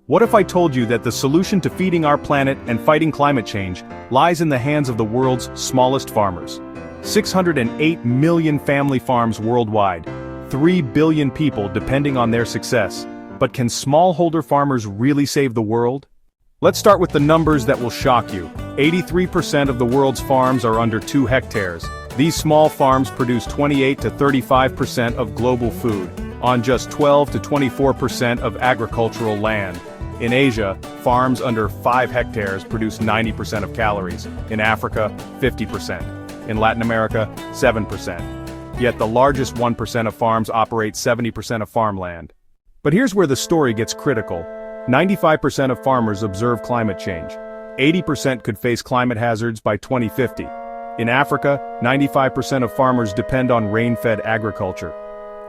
What if I told you that the solution to feeding our planet and fighting climate change lies in the hands of the world's smallest farmers? 608 million family farms worldwide, 3 billion people depending on their success. But can smallholder farmers really save the world? Let's start with the numbers that will shock you. 83% of the world's farms are under 2 hectares. These small farms produce 28 to 35% of global food, on just 12 to 24% of agricultural land. In Asia, farms under 5 hectares produce 90% of calories. In Africa, 50%. In Latin America, 7%. Yet the largest 1% of farms operate 70% of farmland. But here's where the story gets critical. 95% of farmers observe climate change. 80% could face climate hazards by 2050. In Africa, 95% of farmers depend on rain-fed agriculture.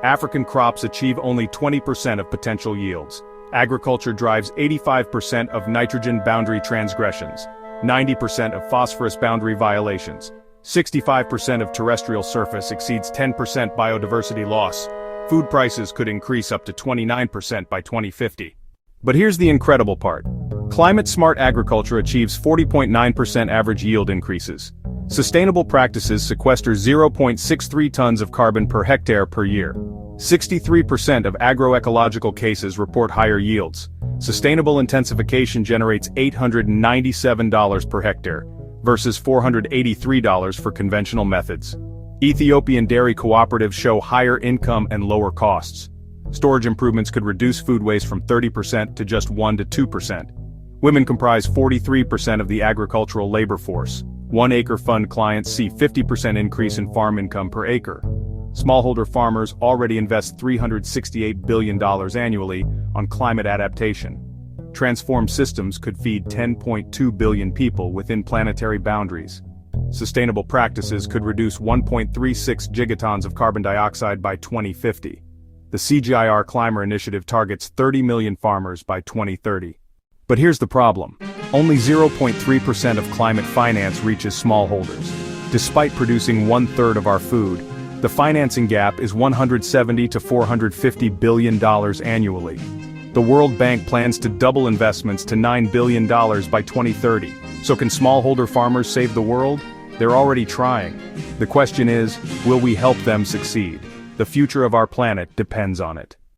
African crops achieve only 20% of potential yields. Agriculture drives 85% of nitrogen boundary transgressions, 90% of phosphorus boundary violations, 65% of terrestrial surface exceeds 10% biodiversity loss. Food prices could increase up to 29% by 2050. But here's the incredible part. Climate-smart agriculture achieves 40.9% average yield increases. Sustainable practices sequester 0.63 tons of carbon per hectare per year. 63% of agroecological cases report higher yields. Sustainable intensification generates $897 per hectare, versus $483 for conventional methods. Ethiopian dairy cooperatives show higher income and lower costs. Storage improvements could reduce food waste from 30% to just 1 to 2%. Women comprise 43% of the agricultural labor force. 1 acre fund clients see 50% increase in farm income per acre. Smallholder farmers already invest $368 billion annually on climate adaptation. Transformed systems could feed 10.2 billion people within planetary boundaries. Sustainable practices could reduce 1.36 gigatons of carbon dioxide by 2050. The CGIAR Climate Initiative targets 30 million farmers by 2030. But here's the problem. Only 0.3% of climate finance reaches smallholders. Despite producing 1/3 of our food, the financing gap is $170 to $450 billion annually. The World Bank plans to double investments to $9 billion by 2030. So can smallholder farmers save the world? They're already trying. The question is, will we help them succeed? The future of our planet depends on it.